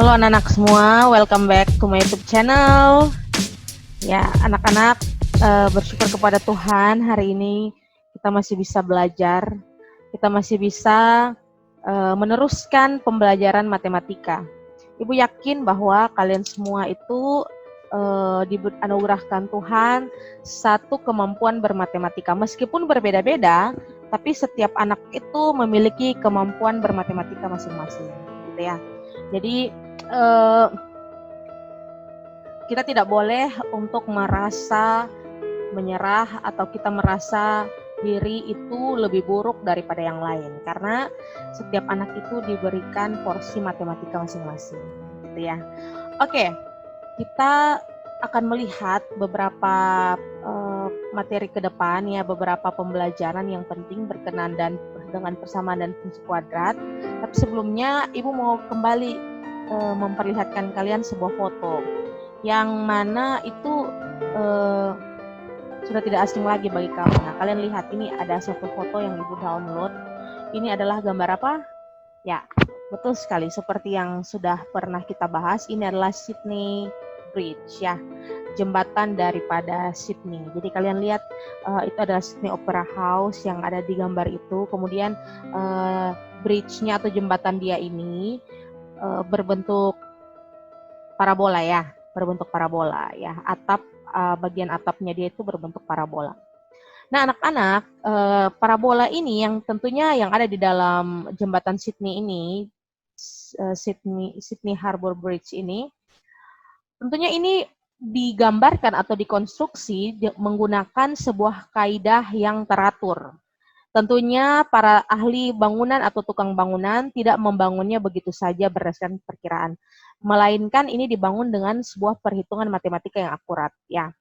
Halo anak-anak semua, welcome back to my YouTube channel. Ya, anak-anak, bersyukur kepada Tuhan hari ini kita masih bisa belajar, kita masih bisa meneruskan pembelajaran matematika. Ibu yakin bahwa kalian semua itu dianugerahkan Tuhan satu kemampuan bermatematika. Meskipun berbeda-beda, tapi setiap anak itu memiliki kemampuan bermatematika masing-masing, gitu ya. Jadi kita tidak boleh untuk merasa menyerah atau kita merasa diri itu lebih buruk daripada yang lain, karena setiap anak itu diberikan porsi matematika masing-masing, gitu ya. Oke, kita akan melihat beberapa materi ke depan ya, beberapa pembelajaran yang penting berkenaan dengan persamaan dan fungsi kuadrat. Tapi sebelumnya Ibu mau kembali memperlihatkan kalian sebuah foto yang mana itu sudah tidak asing lagi bagi kamu. Nah, kalian lihat ini ada satu foto yang Ibu download. Ini adalah gambar apa? Ya, betul sekali. Seperti yang sudah pernah kita bahas, ini adalah Sydney Bridge ya, jembatan daripada Sydney. Jadi kalian lihat itu adalah Sydney Opera House yang ada di gambar itu. Kemudian bridge-nya atau jembatan dia ini berbentuk parabola ya, bagian atapnya dia itu berbentuk parabola. Nah, anak-anak, parabola ini yang tentunya yang ada di dalam jembatan Sydney ini, Sydney Harbour Bridge ini, tentunya ini digambarkan atau dikonstruksi menggunakan sebuah kaidah yang teratur. Tentunya para ahli bangunan atau tukang bangunan tidak membangunnya begitu saja berdasarkan perkiraan, melainkan ini dibangun dengan sebuah perhitungan matematika yang akurat, ya,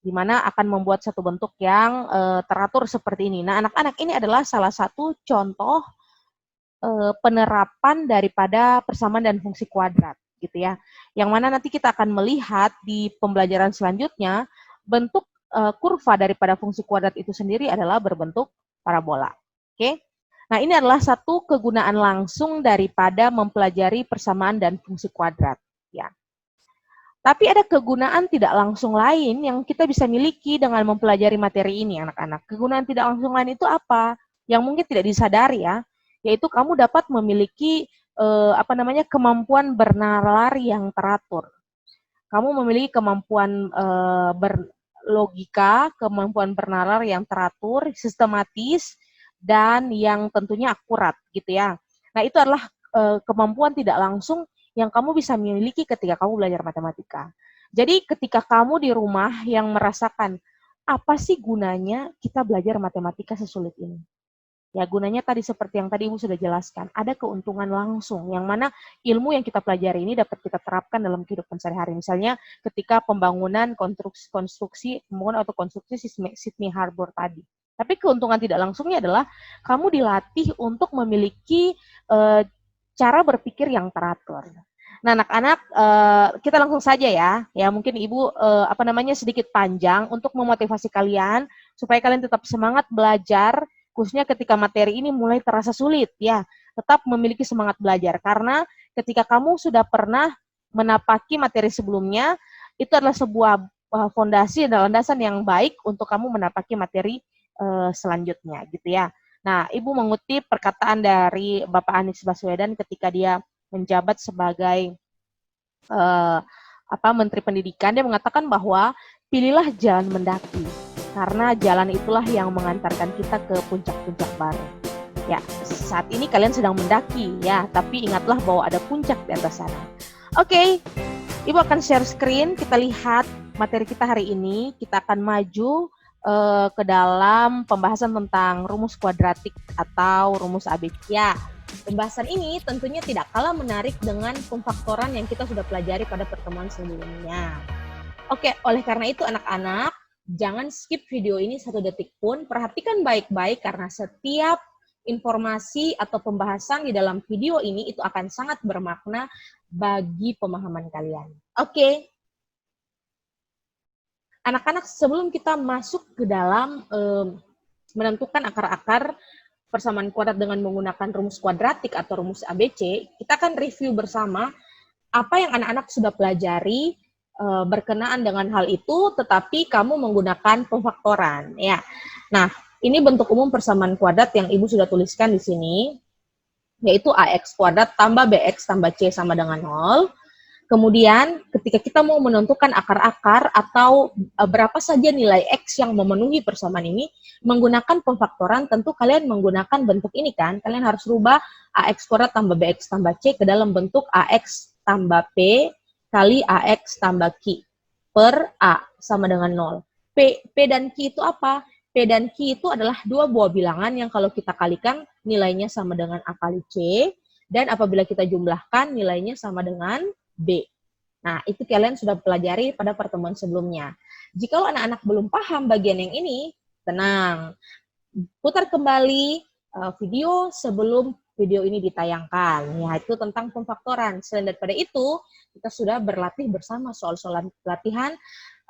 di mana akan membuat satu bentuk yang teratur seperti ini. Nah, anak-anak, ini adalah salah satu contoh penerapan daripada persamaan dan fungsi kuadrat, gitu ya. Yang mana nanti kita akan melihat di pembelajaran selanjutnya, bentuk kurva daripada fungsi kuadrat itu sendiri adalah berbentuk parabola. Oke. Nah, ini adalah satu kegunaan langsung daripada mempelajari persamaan dan fungsi kuadrat, ya. Tapi ada kegunaan tidak langsung lain yang kita bisa miliki dengan mempelajari materi ini, anak-anak. Kegunaan tidak langsung lain itu apa? Yang mungkin tidak disadari ya, yaitu kamu dapat memiliki kemampuan bernalar yang teratur. Kamu memiliki kemampuan berlogika, kemampuan bernalar yang teratur, sistematis, dan yang tentunya akurat, gitu ya. Nah, itu adalah kemampuan tidak langsung yang kamu bisa miliki ketika kamu belajar matematika. Jadi ketika kamu di rumah yang merasakan, apa sih gunanya kita belajar matematika sesulit ini? Ya, gunanya tadi seperti yang tadi Ibu sudah jelaskan, ada keuntungan langsung, yang mana ilmu yang kita pelajari ini dapat kita terapkan dalam kehidupan sehari-hari. Misalnya ketika pembangunan konstruksi Sydney Harbour tadi. Tapi keuntungan tidak langsungnya adalah kamu dilatih untuk memiliki cara berpikir yang teratur. Nah, anak-anak, kita langsung saja ya. Ya, mungkin Ibu sedikit panjang untuk memotivasi kalian supaya kalian tetap semangat belajar, khususnya ketika materi ini mulai terasa sulit ya. Tetap memiliki semangat belajar karena ketika kamu sudah pernah menapaki materi sebelumnya, itu adalah sebuah fondasi dan landasan yang baik untuk kamu menapaki materi selanjutnya, gitu ya. Nah, Ibu mengutip perkataan dari Bapak Anies Baswedan ketika dia menjabat sebagai Menteri Pendidikan. Dia mengatakan bahwa pilihlah jalan mendaki, karena jalan itulah yang mengantarkan kita ke puncak-puncak baru. Ya, saat ini kalian sedang mendaki ya, tapi ingatlah bahwa ada puncak di atas sana. Oke, Ibu akan share screen, kita lihat materi kita hari ini. Kita akan maju ke dalam pembahasan tentang rumus kuadratik atau rumus ABC. Ya, pembahasan ini tentunya tidak kalah menarik dengan pemfaktoran yang kita sudah pelajari pada pertemuan sebelumnya. Oke, oleh karena itu anak-anak, jangan skip video ini 1 detik pun, perhatikan baik-baik karena setiap informasi atau pembahasan di dalam video ini itu akan sangat bermakna bagi pemahaman kalian. Oke. Anak-anak, sebelum kita masuk ke dalam menentukan akar-akar persamaan kuadrat dengan menggunakan rumus kuadratik atau rumus ABC, kita akan review bersama apa yang anak-anak sudah pelajari berkenaan dengan hal itu, tetapi kamu menggunakan pemfaktoran. Ya, nah ini bentuk umum persamaan kuadrat yang Ibu sudah tuliskan di sini, yaitu AX kuadrat tambah BX tambah C sama dengan 0. Kemudian ketika kita mau menentukan akar-akar atau berapa saja nilai X yang memenuhi persamaan ini, menggunakan pemfaktoran tentu kalian menggunakan bentuk ini kan, kalian harus rubah AX kuadrat tambah BX tambah C ke dalam bentuk AX tambah P kali AX tambah Q per A sama dengan 0. P dan Q itu apa? P dan Q itu adalah dua buah bilangan yang kalau kita kalikan nilainya sama dengan A kali C, dan apabila kita jumlahkan nilainya sama dengan B. Nah, itu kalian sudah pelajari pada pertemuan sebelumnya. Jika anak-anak belum paham bagian yang ini, tenang. Putar kembali video sebelum video ini ditayangkan, yaitu tentang pemfaktoran. Selain daripada itu, kita sudah berlatih bersama soal-soal latihan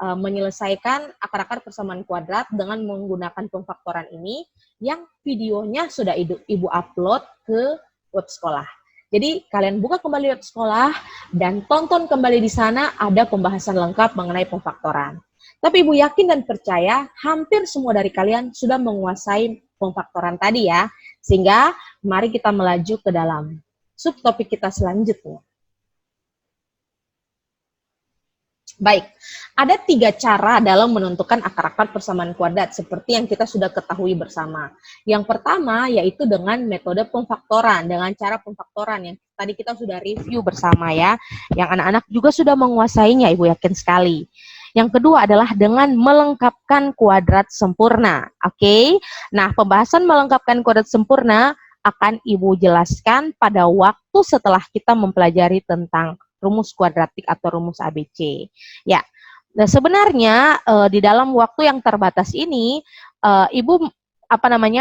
menyelesaikan akar-akar persamaan kuadrat dengan menggunakan pemfaktoran ini, yang videonya sudah Ibu upload ke web sekolah. Jadi kalian buka kembali web sekolah dan tonton kembali di sana, ada pembahasan lengkap mengenai pemfaktoran. Tapi Ibu yakin dan percaya hampir semua dari kalian sudah menguasai pemfaktoran tadi ya. Sehingga mari kita melaju ke dalam subtopik kita selanjutnya. Baik, ada 3 cara dalam menentukan akar-akar persamaan kuadrat seperti yang kita sudah ketahui bersama. Yang pertama yaitu dengan metode pemfaktoran, dengan cara pemfaktoran yang tadi kita sudah review bersama ya, yang anak-anak juga sudah menguasainya, Ibu yakin sekali. Yang kedua adalah dengan melengkapkan kuadrat sempurna. Oke, nah pembahasan melengkapkan kuadrat sempurna akan Ibu jelaskan pada waktu setelah kita mempelajari tentang rumus kuadratik atau rumus ABC. Ya, nah sebenarnya di dalam waktu yang terbatas ini, Ibu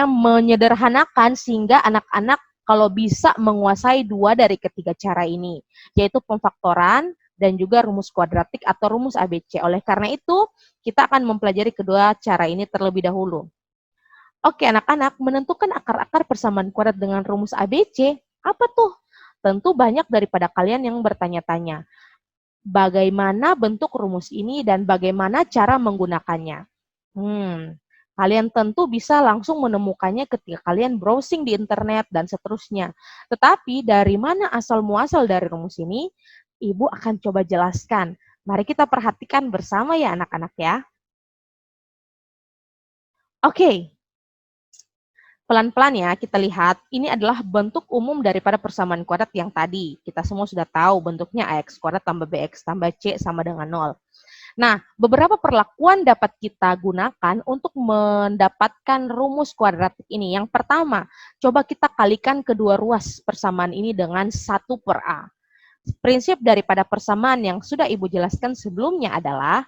menyederhanakan sehingga anak-anak kalau bisa menguasai 2 dari ketiga cara ini, yaitu pemfaktoran dan juga rumus kuadratik atau rumus ABC. Oleh karena itu, kita akan mempelajari kedua cara ini terlebih dahulu. Oke, anak-anak, menentukan akar-akar persamaan kuadrat dengan rumus ABC, apa tuh? Tentu banyak daripada kalian yang bertanya-tanya, bagaimana bentuk rumus ini dan bagaimana cara menggunakannya? Kalian tentu bisa langsung menemukannya ketika kalian browsing di internet dan seterusnya. Tetapi dari mana asal-muasal dari rumus ini? Ibu akan coba jelaskan. Mari kita perhatikan bersama ya anak-anak ya. Oke. Pelan-pelan ya kita lihat, ini adalah bentuk umum daripada persamaan kuadrat yang tadi. Kita semua sudah tahu bentuknya AX kuadrat tambah BX tambah C sama dengan 0. Nah, beberapa perlakuan dapat kita gunakan untuk mendapatkan rumus kuadratik ini. Yang pertama, coba kita kalikan kedua ruas persamaan ini dengan 1 per A. Prinsip daripada persamaan yang sudah Ibu jelaskan sebelumnya adalah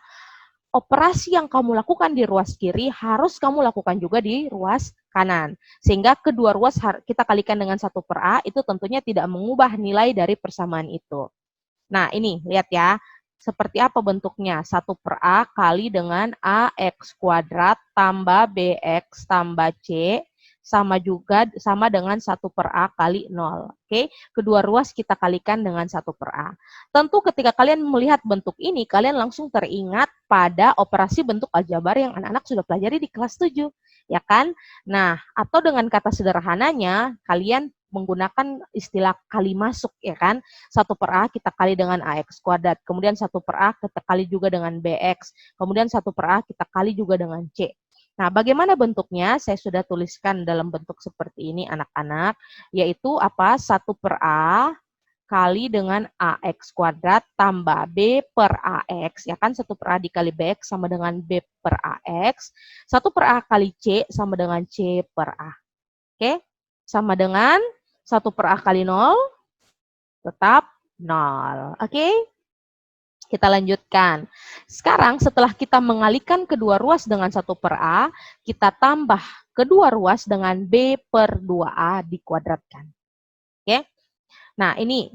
operasi yang kamu lakukan di ruas kiri harus kamu lakukan juga di ruas kanan. Sehingga kedua ruas kita kalikan dengan 1 per A, itu tentunya tidak mengubah nilai dari persamaan itu. Nah, ini lihat ya, seperti apa bentuknya. 1 per A kali dengan AX kuadrat tambah BX tambah C sama dengan 1 per A kali 0. Oke, kedua ruas kita kalikan dengan 1 per A. Tentu ketika kalian melihat bentuk ini, kalian langsung teringat pada operasi bentuk aljabar yang anak-anak sudah pelajari di kelas 7, ya kan? Nah, atau dengan kata sederhananya, kalian menggunakan istilah kali masuk, ya kan? 1 per A kita kali dengan AX kuadrat, kemudian 1 per A kita kali juga dengan BX, kemudian 1 per A kita kali juga dengan C. Nah, bagaimana bentuknya? Saya sudah tuliskan dalam bentuk seperti ini anak-anak, yaitu apa? 1 per A kali dengan AX kuadrat tambah B per AX, ya kan? 1 per A dikali BX sama dengan B per AX, 1 per A kali C sama dengan C per A. Oke? Sama dengan 1 per A kali 0, tetap 0. Oke? Kita lanjutkan. Sekarang setelah kita mengalihkan kedua ruas dengan 1 per A, kita tambah kedua ruas dengan B per 2A dikuadratkan. Oke? Nah, ini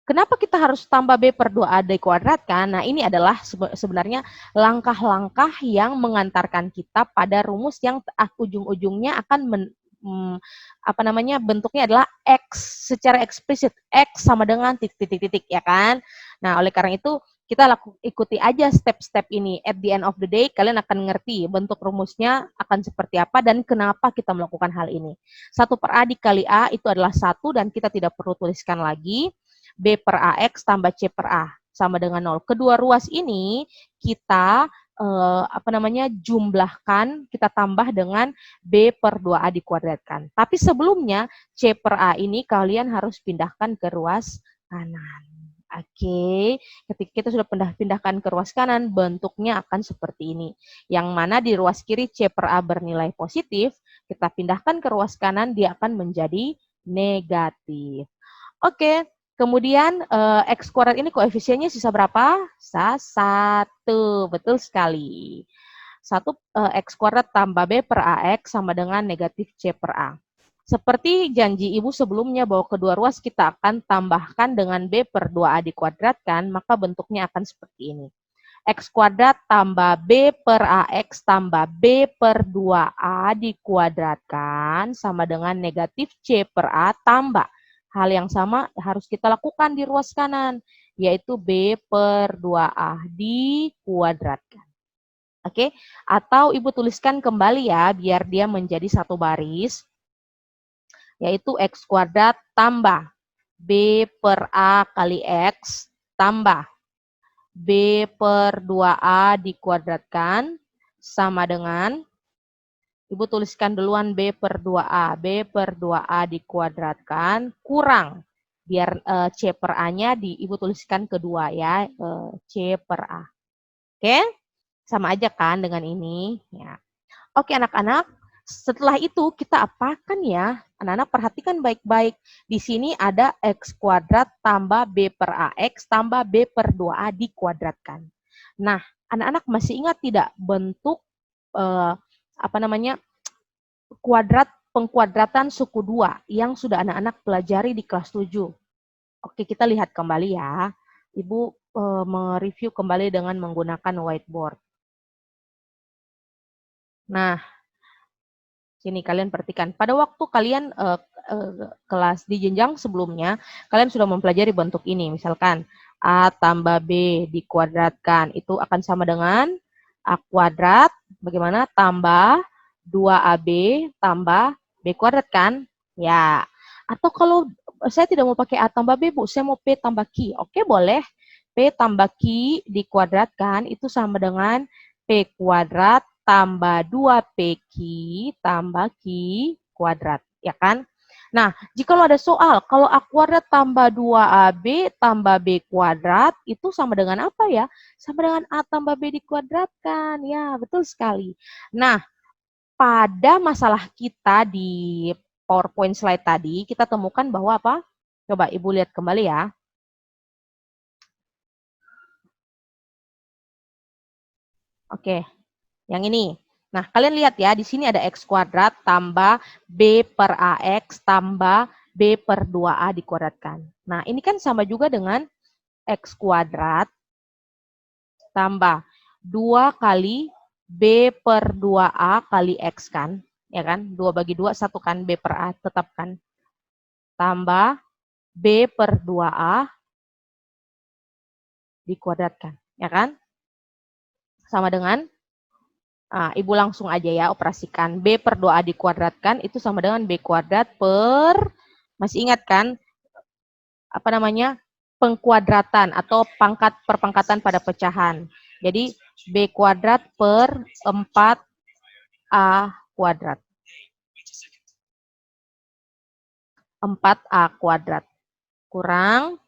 kenapa kita harus tambah B per 2A dikuadratkan? Nah, ini adalah sebenarnya langkah-langkah yang mengantarkan kita pada rumus yang ujung-ujungnya akan apa namanya, bentuknya adalah X secara eksplisit, X sama dengan titik-titik ya kan. Nah, oleh karena itu kita ikuti aja step-step ini. At the end of the day, kalian akan ngerti bentuk rumusnya akan seperti apa dan kenapa kita melakukan hal ini. 1 per A dikali A itu adalah 1 dan kita tidak perlu tuliskan lagi. B per AX tambah C per A sama dengan 0. Kedua ruas ini kita jumlahkan, kita tambah dengan B per 2A dikuadratkan. Tapi sebelumnya C per A ini kalian harus pindahkan ke ruas kanan. Oke, ketika kita sudah pindahkan ke ruas kanan, bentuknya akan seperti ini. Yang mana di ruas kiri C per A bernilai positif, kita pindahkan ke ruas kanan, dia akan menjadi negatif. Oke, kemudian X kuadrat ini koefisiennya sisa berapa? Sisa 1, betul sekali. 1 X kuadrat tambah B per AX sama dengan negatif C per A. Seperti janji Ibu sebelumnya bahwa kedua ruas kita akan tambahkan dengan B per 2A dikuadratkan, maka bentuknya akan seperti ini. X kuadrat tambah B per AX tambah B per 2A dikuadratkan sama dengan negatif C per A tambah. Hal yang sama harus kita lakukan di ruas kanan, yaitu B per 2A dikuadratkan. Oke, atau Ibu tuliskan kembali ya, biar dia menjadi satu baris, yaitu X kuadrat tambah B per A kali X tambah B per 2A dikuadratkan sama dengan, Ibu tuliskan duluan B per 2A. B per 2A dikuadratkan kurang, biar C per A-nya Ibu tuliskan kedua ya, C per A. Oke, sama aja kan dengan ini. Ya. Oke anak-anak, setelah itu kita apakan ya? Anak-anak perhatikan baik-baik. Di sini ada X kuadrat tambah B per AX tambah B per 2A dikuadratkan. Nah, anak-anak masih ingat tidak bentuk kuadrat pengkuadratan suku 2 yang sudah anak-anak pelajari di kelas 7? Oke, kita lihat kembali ya. Ibu mereview kembali dengan menggunakan whiteboard. Nah, sini kalian perhatikan. Pada waktu kalian kelas di jenjang sebelumnya, kalian sudah mempelajari bentuk ini. Misalkan A tambah B dikuadratkan, itu akan sama dengan A kuadrat, bagaimana? Tambah 2AB tambah B kuadrat kan? Ya. Atau kalau saya tidak mau pakai A tambah B, Bu, saya mau P tambah Q. Oke, boleh. P tambah Q dikuadratkan, itu sama dengan P kuadrat tambah 2PQ tambah Q kuadrat, ya kan? Nah, jika ada soal, kalau A kuadrat tambah 2AB tambah B kuadrat, itu sama dengan apa ya? Sama dengan A tambah B dikuadratkan. Ya, betul sekali. Nah, pada masalah kita di PowerPoint slide tadi, kita temukan bahwa apa? Coba Ibu lihat kembali ya. Oke, yang ini. Nah, kalian lihat ya, di sini ada X kuadrat tambah B per AX tambah B per 2A dikuadratkan. Nah, ini kan sama juga dengan X kuadrat tambah 2 kali B per 2A kali X kan. Ya kan? 2 bagi 2, 1 kan B per A, tetap kan. Tambah B per 2A dikuadratkan. Ya kan? Sama dengan, nah, Ibu langsung aja ya operasikan. B per 2A dikuadratkan itu sama dengan B kuadrat per, masih ingat kan? Apa namanya? Pengkuadratan atau pangkat perpangkatan pada pecahan. Jadi B kuadrat per 4A kuadrat. 4A kuadrat. Kurang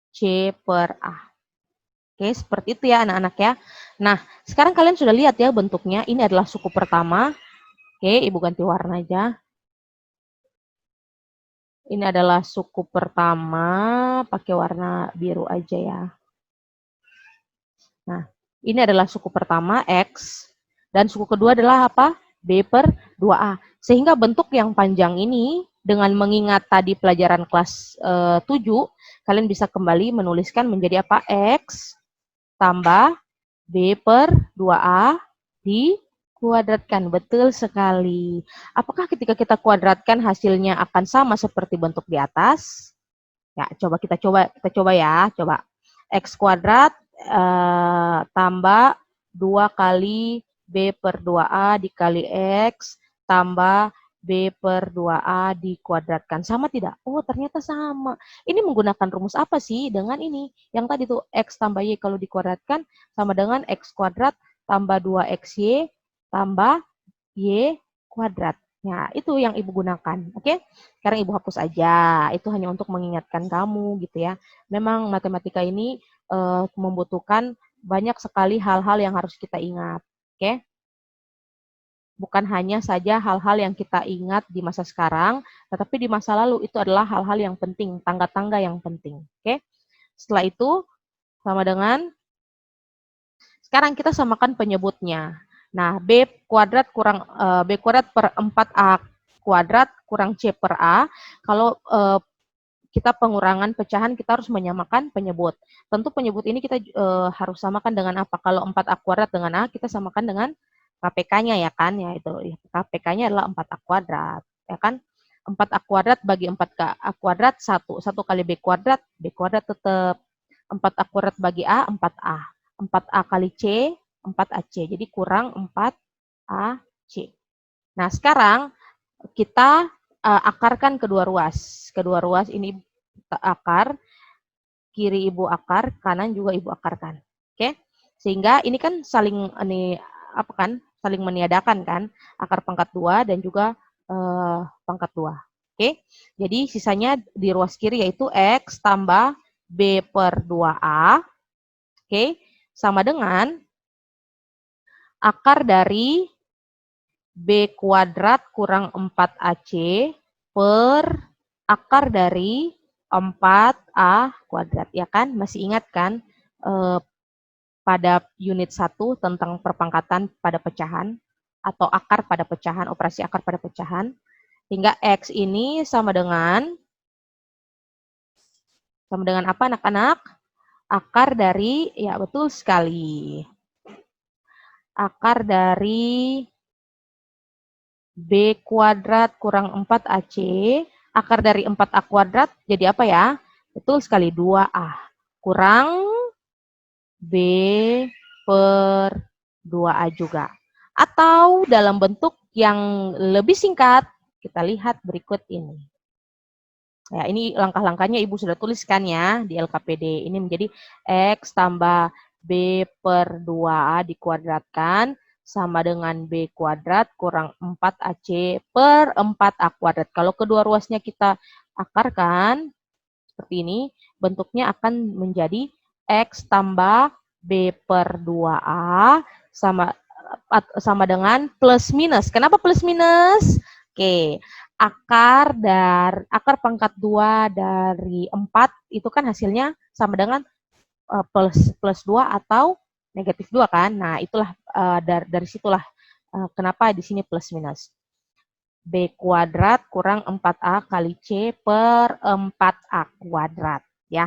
C per A. Oke, seperti itu ya anak-anak ya. Nah, sekarang kalian sudah lihat ya bentuknya. Ini adalah suku pertama. Oke, Ibu ganti warna aja. Ini adalah suku pertama, pakai warna biru aja ya. Nah, ini adalah suku pertama, X. Dan suku kedua adalah apa? B per 2A. Sehingga bentuk yang panjang ini, dengan mengingat tadi pelajaran kelas 7, kalian bisa kembali menuliskan menjadi apa? X tambah B per 2A kuadratkan, betul sekali. Apakah ketika kita kuadratkan hasilnya akan sama seperti bentuk di atas? Ya, kita coba ya, coba. X kuadrat tambah 2 kali B per 2A dikali X tambah B per 2A dikuadratkan. Sama tidak? Oh, ternyata sama. Ini menggunakan rumus apa sih dengan ini? Yang tadi tuh X tambah Y kalau dikuadratkan sama dengan X kuadrat tambah 2XY tambah Y kuadrat. Nah, itu yang Ibu gunakan. Oke? Sekarang Ibu hapus aja. Itu hanya untuk mengingatkan kamu gitu ya. Memang matematika ini membutuhkan banyak sekali hal-hal yang harus kita ingat. Oke? Bukan hanya saja hal-hal yang kita ingat di masa sekarang, tetapi di masa lalu itu adalah hal-hal yang penting, tangga-tangga yang penting. Oke? Setelah itu sama dengan sekarang kita samakan penyebutnya. Nah, B kuadrat kurang B kuadrat per 4A kuadrat kurang C per A. Kalau kita pengurangan pecahan, kita harus menyamakan penyebut. Tentu penyebut ini kita harus samakan dengan apa? Kalau 4A kuadrat dengan A, kita samakan dengan KPK-nya ya kan? Ya itu KPK-nya adalah 4A kuadrat, ya kan? 4A kuadrat bagi 4A kuadrat 1. 1 kali B kuadrat tetap 4A kuadrat bagi A, 4A. 4A kali C, 4AC. Jadi kurang 4AC. Nah, sekarang kita akarkan kedua ruas. Kedua ruas ini akar, kiri Ibu akar, kanan juga Ibu akarkan. Oke? Sehingga ini kan saling saling meniadakan kan, akar pangkat 2 dan juga pangkat 2. Oke? Jadi sisanya di ruas kiri yaitu X tambah B per 2A. Oke? Sama dengan akar dari B kuadrat kurang 4AC per akar dari 4A kuadrat. Ya kan? Masih ingat kan pada unit 1 tentang perpangkatan pada pecahan atau akar pada pecahan, operasi akar pada pecahan. Hingga X ini sama dengan apa anak-anak? Akar dari, ya betul sekali. Akar dari B kuadrat kurang 4AC, akar dari 4A kuadrat jadi apa ya? Betul sekali, 2A. Kurang B per 2A juga. Atau dalam bentuk yang lebih singkat, kita lihat berikut ini. Ya, ini langkah-langkahnya Ibu sudah tuliskan ya di LKPD. Ini menjadi X tambah B per 2A dikuadratkan sama dengan B kuadrat kurang 4AC per 4A kuadrat. Kalau kedua ruasnya kita akarkan, seperti ini, bentuknya akan menjadi X tambah B per 2A sama dengan plus minus. Kenapa plus minus? Oke, akar pangkat 2 dari 4 itu kan hasilnya sama dengan plus 2 atau negatif 2 kan. Nah, itulah dari situlah kenapa di sini plus minus. B kuadrat kurang 4A kali C per 4A kuadrat ya.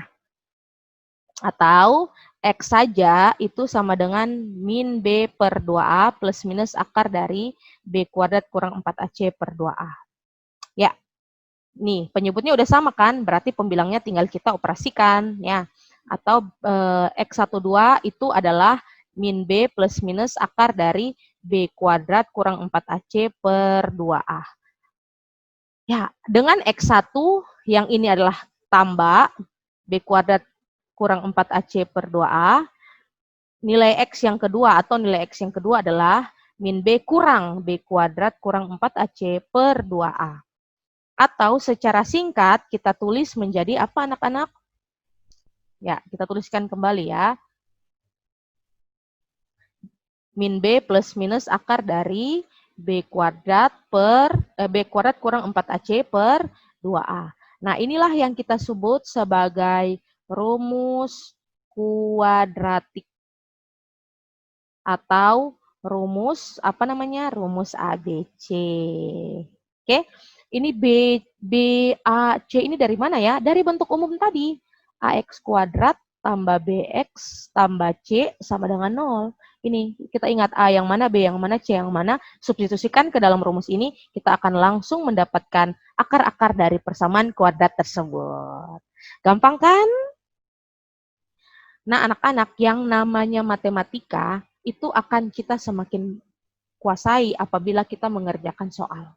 Atau X saja itu sama dengan min B per 2A plus minus akar dari B kuadrat kurang 4AC per 2A. Ya, nih penyebutnya udah sama kan, berarti pembilangnya tinggal kita operasikan ya. Atau X12 itu adalah min B plus minus akar dari B kuadrat kurang 4AC per 2A. Ya, dengan X1 yang ini adalah tambah B kuadrat kurang 4AC per 2A, nilai X yang kedua atau nilai X yang kedua adalah min B kurang B kuadrat kurang 4AC per 2A. Atau secara singkat kita tulis menjadi apa anak-anak? Ya, kita tuliskan kembali ya. Min B plus minus akar dari B kuadrat kurang 4AC per 2A. Nah, inilah yang kita sebut sebagai rumus kuadratik atau rumus apa namanya? Rumus ABC. Oke. Ini B A C ini dari mana ya? Dari bentuk umum tadi. AX kuadrat tambah BX tambah C sama dengan 0. Ini kita ingat A yang mana, B yang mana, C yang mana. Substitusikan ke dalam rumus ini, kita akan langsung mendapatkan akar-akar dari persamaan kuadrat tersebut. Gampang kan? Nah, anak-anak, yang namanya matematika itu akan kita semakin kuasai apabila kita mengerjakan soal.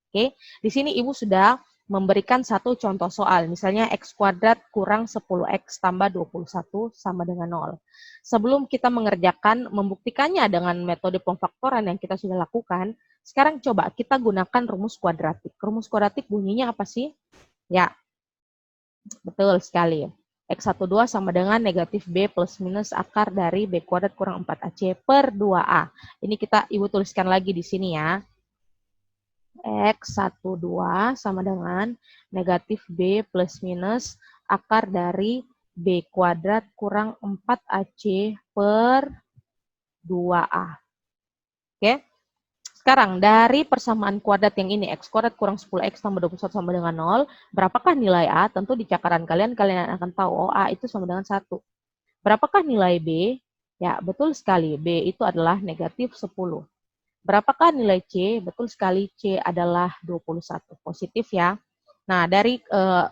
Oke, di sini Ibu sudah memberikan satu contoh soal, misalnya X kuadrat kurang 10X tambah 21 sama dengan 0. Sebelum kita mengerjakan, membuktikannya dengan metode pemfaktoran yang kita sudah lakukan, sekarang coba kita gunakan rumus kuadratik. Rumus kuadratik bunyinya apa sih? Ya, betul sekali. X12 sama dengan negatif B plus minus akar dari B kuadrat kurang 4AC per 2A. Ini Ibu tuliskan lagi di sini ya. X12 sama dengan negatif B plus minus akar dari B kuadrat kurang 4AC per 2A. Oke. Sekarang dari persamaan kuadrat yang ini, X kuadrat kurang 10X tambah 21 sama dengan 0, berapakah nilai A? Tentu di cakaran kalian akan tahu, oh A itu sama dengan 1. Berapakah nilai B? Ya, betul sekali, B itu adalah negatif 10. Berapakah nilai C? Betul sekali, C adalah 21. Positif ya. Nah, dari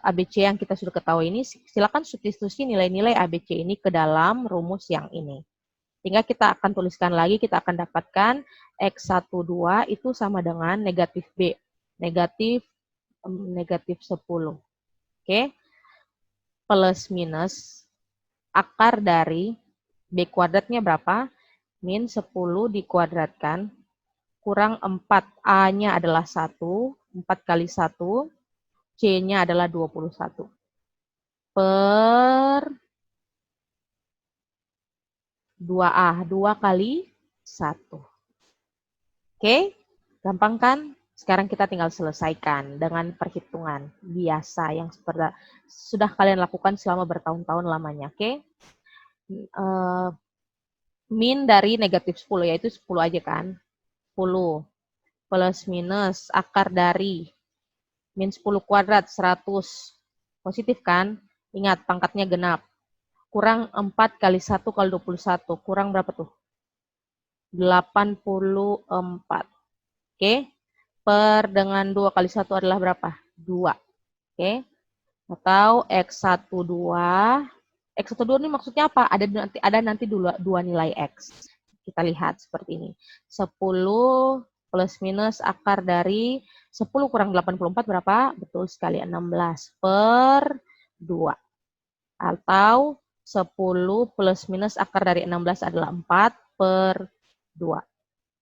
ABC yang kita sudah ketahui ini, silakan substitusi nilai-nilai ABC ini ke dalam rumus yang ini. Sehingga kita akan tuliskan lagi, kita akan dapatkan X12 itu sama dengan negatif B. Negatif 10. Oke. Plus minus akar dari B kuadratnya berapa? Min 10 dikuadratkan kurang 4. A-nya adalah 1. 4 kali 1. C-nya adalah 21. Per 2A. 2 kali 1. Oke, gampang kan? Sekarang kita tinggal selesaikan dengan perhitungan biasa yang sudah kalian lakukan selama bertahun-tahun lamanya. Oke? Min dari negatif 10, yaitu 10 aja kan? 10 plus minus akar dari min 10 kuadrat 100. Positif kan? Ingat, pangkatnya genap. Kurang 4 kali 1 kali 21. Kurang berapa tuh? 84. Oke. Per dengan 2 kali 1 adalah berapa? 2. Oke. Atau X12. X12 ini maksudnya apa? Ada nanti dua nilai X. Kita lihat seperti ini. 10 plus minus akar dari 10 kurang 84 berapa? Betul sekali, 16 per 2. Atau 10 plus minus akar dari 16 adalah 4 per 2.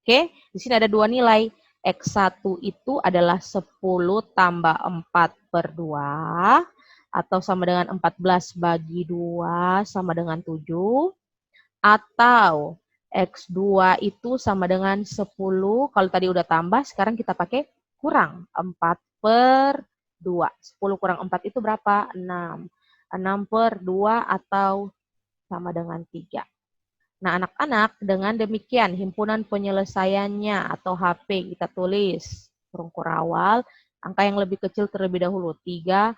Oke, di sini ada dua nilai. X1 itu adalah 10 tambah 4 per 2, atau sama dengan 14 bagi 2 sama dengan 7, atau X2 itu sama dengan 10, kalau tadi udah tambah, sekarang kita pakai kurang 4 per 2. 10 kurang 4 itu berapa? 6. 6 per 2 atau sama dengan 3. Nah, anak-anak, dengan demikian himpunan penyelesaiannya atau HP kita tulis rungkul awal, angka yang lebih kecil terlebih dahulu, 3,7.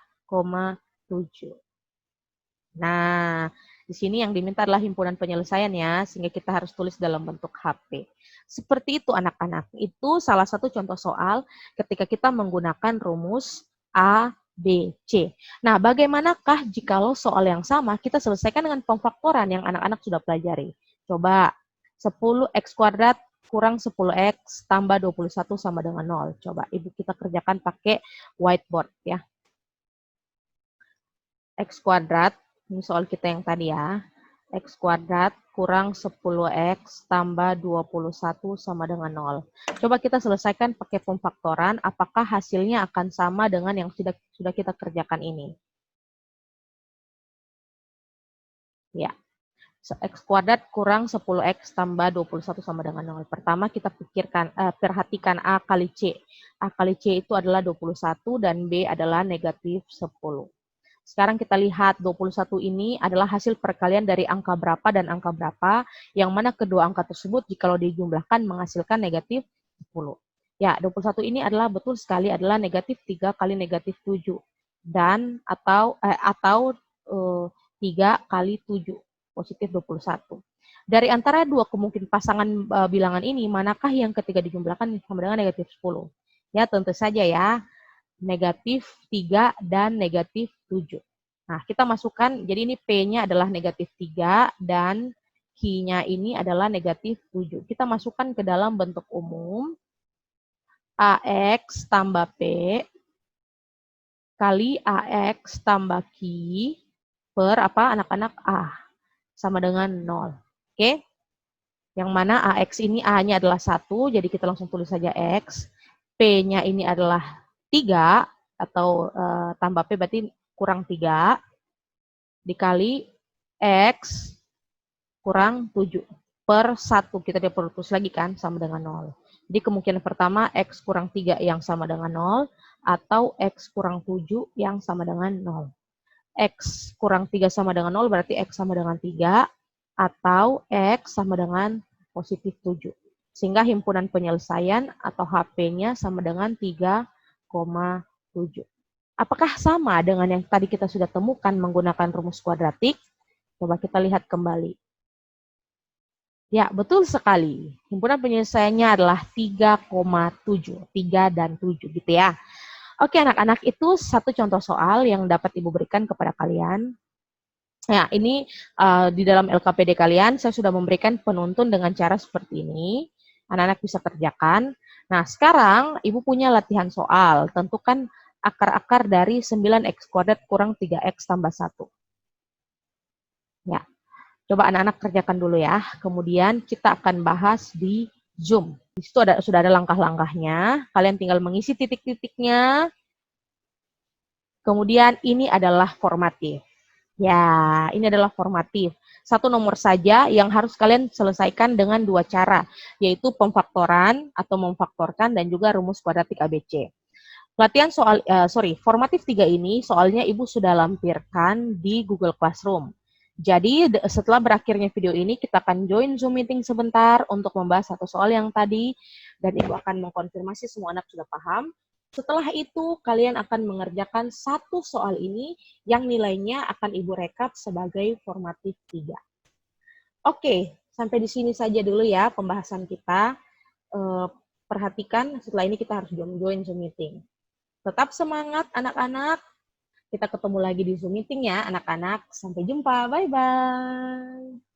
Nah, di sini yang diminta adalah himpunan penyelesaian ya, sehingga kita harus tulis dalam bentuk HP. Seperti itu anak-anak, itu salah satu contoh soal ketika kita menggunakan rumus A, B, C. Nah, bagaimanakah jikalau soal yang sama kita selesaikan dengan pemfaktoran yang anak-anak sudah pelajari? Coba, 10X kuadrat kurang 10X tambah 21 sama dengan 0. Coba Ibu kita kerjakan pakai whiteboard ya. X kuadrat, ini soal kita yang tadi ya. X kuadrat kurang 10X tambah 21 sama dengan 0. Coba kita selesaikan pakai pemfaktoran, apakah hasilnya akan sama dengan yang sudah kita kerjakan ini? Ya. X kuadrat kurang 10X tambah 21 sama dengan 0. Pertama kita perhatikan A kali C. A kali C itu adalah 21 dan B adalah negatif 10. Sekarang kita lihat 21 ini adalah hasil perkalian dari angka berapa dan angka berapa, yang mana kedua angka tersebut jikalau dijumlahkan menghasilkan negatif 10. Ya, 21 ini adalah betul sekali adalah negatif 3 kali negatif 7. Dan atau 3 kali 7, positif 21. Dari antara dua kemungkinan pasangan bilangan ini, manakah yang ketiga dijumlahkan sama dengan negatif 10? Ya, tentu saja ya, negatif 3 dan negatif 7. Nah, kita masukkan, jadi ini P-nya adalah negatif 3 dan Q-nya ini adalah negatif 7. Kita masukkan ke dalam bentuk umum, AX tambah P kali AX tambah Q per apa anak-anak A sama dengan 0. Oke? Yang mana AX ini A-nya adalah 1, jadi kita langsung tulis saja X. P-nya ini adalah 3, atau tambah P berarti kurang 3, dikali X kurang 7 per 1. Kita diperluas lagi kan, sama dengan 0. Jadi kemungkinan pertama X kurang 3 yang sama dengan 0, atau X kurang 7 yang sama dengan 0. X kurang 3 sama dengan 0 berarti X sama dengan 3, atau X sama dengan positif 7. Sehingga himpunan penyelesaian atau HP-nya sama dengan 3,7. Apakah sama dengan yang tadi kita sudah temukan menggunakan rumus kuadratik? Coba kita lihat kembali. Ya, betul sekali. Himpunan penyelesaiannya adalah 3,7. 3 dan 7 gitu ya. Oke anak-anak, itu satu contoh soal yang dapat Ibu berikan kepada kalian. Ya, ini di dalam LKPD kalian saya sudah memberikan penuntun dengan cara seperti ini. Anak-anak bisa kerjakan. Nah, sekarang Ibu punya latihan soal. Tentukan akar-akar dari 9x kuadrat kurang 3x tambah 1. Ya, coba anak-anak kerjakan dulu ya. Kemudian kita akan bahas di Zoom. Di situ sudah ada langkah-langkahnya. Kalian tinggal mengisi titik-titiknya. Kemudian ini adalah formatif. Ya, ini adalah formatif. Satu nomor saja yang harus kalian selesaikan dengan dua cara, yaitu pemfaktoran atau memfaktorkan dan juga rumus kuadratik ABC. Latihan formatif 3 ini soalnya Ibu sudah lampirkan di Google Classroom. Jadi setelah berakhirnya video ini kita akan join Zoom meeting sebentar untuk membahas satu soal yang tadi dan Ibu akan mengkonfirmasi semua anak sudah paham. Setelah itu kalian akan mengerjakan satu soal ini yang nilainya akan Ibu rekap sebagai formatif 3. Oke, sampai di sini saja dulu ya pembahasan kita. Perhatikan setelah ini kita harus join Zoom meeting. Tetap semangat anak-anak. Kita ketemu lagi di Zoom meeting ya anak-anak. Sampai jumpa. Bye-bye.